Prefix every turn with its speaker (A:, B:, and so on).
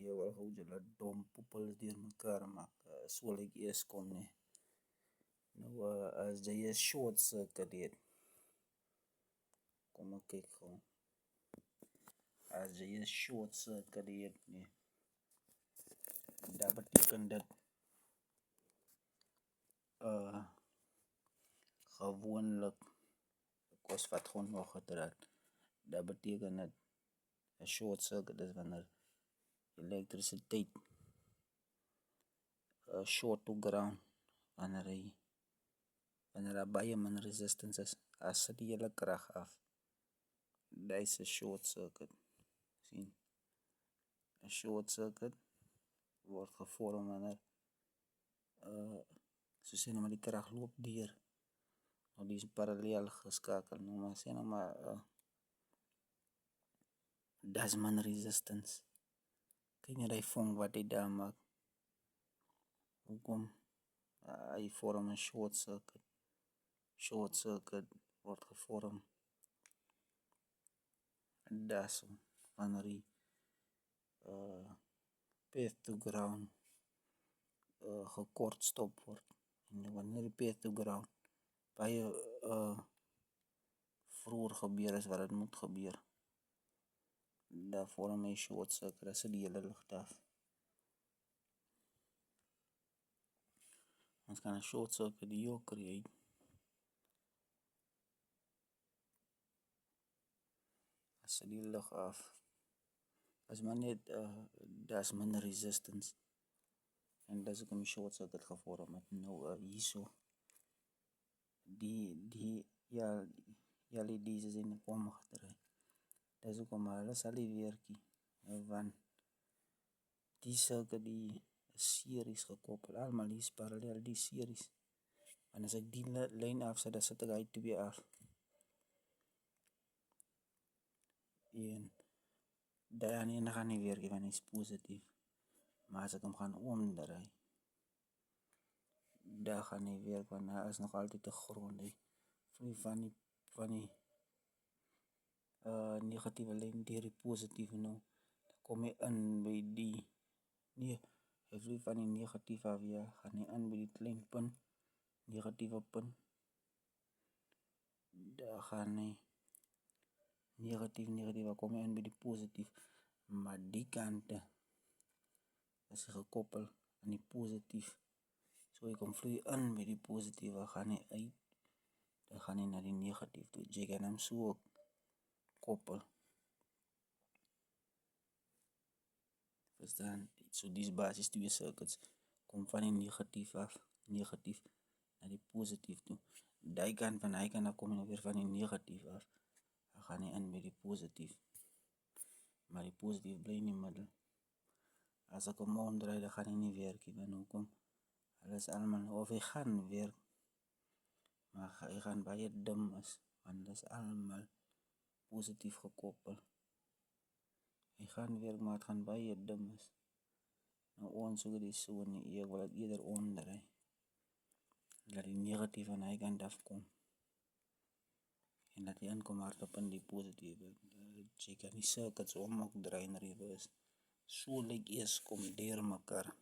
A: jy wil hou julle dom poepels deur mekaar maak, so lyk eers kom nie. Nou, as jy 'n short circuit het, kom ek kyk gou. As jy 'n short circuit het nie, dat beteken dit, gewoonlik, ek was vat gewoon nog gedraad, dat beteken dat 'n short circuit is wanneer elektrisiteit short to ground, wanneer daar baie min resistance is, as sit die hele krag af. Dit is 'n short circuit. Sien, 'n short circuit word gevorm wanneer so sê nou maar die krag loop deur. Nou die is parallel geskakel, nou maar sê nou maar daar's min resistance. Kyk net die vonk wat hy daar maak. Hoekom? Hy vorm 'n short circuit. Short circuit word gevorm daar so wanneer die path to ground gekort stop word. En wanneer die path to ground baie vroeër gebeur as wat dit moet gebeur, daar vorm hy short circuit, as die hele lig af. Ons kan 'n short circuit hier create. As die lig af, as maar net daar's minder resistance, en dis ook 'n short circuit gevorm het. Nou hierso, die LED's is in 'n kom gedraai. Dis ook maar hulle sal nie werkie, want die circuit die series gekoppel, almal is parallel die series. En as ek die lyn afsit, dan sit ek hy 2 af. En daar nie gaan nie werkie, want hy is positief. Maar as ek hom gaan omdraai, daar gaan nie werk, want daar is nog altyd 'n grond. Hy vloei van die negatiewe lyn deur die positiewe nou. Dan kom hy in by die, nee, hy vloei van die negatief af, ja, gaan hy in by die klein punt, negatiewe punt. Daar gaan hy negatief, dan kom hy in by die positief. Maar die kante is gekoppel aan die positief. So hy kom vloei in by die positiewe, gaan hy uit, dan gaan hy na die negatief toe. Jy kan hom so koppel. Verstaan? So die basis 2 circuits kom van die negatief af, negatief na die positief toe. Die kant van hy kan dan kom hy weer van die negatief af, dan gaan hy in by die positief. Maar die positief bly in die middel. As ek hom omdraai, dan gaan hy nie werk nie, want hoekom? Hulle is allemaal, of hy gaan werk, maar hy gaan baie dim is, want hulle is allemaal positief gekoppel. Hy gaan werk, maar het gaan baie dim is. Nou ons soek die so nie, ek wil het eerder omdraai, dat die negatief aan hy kant afkom, en dat die inkom hardop in die positieve. Jy kan die circuits om ook draai in reverse. So lyk eers kom deur mekaar.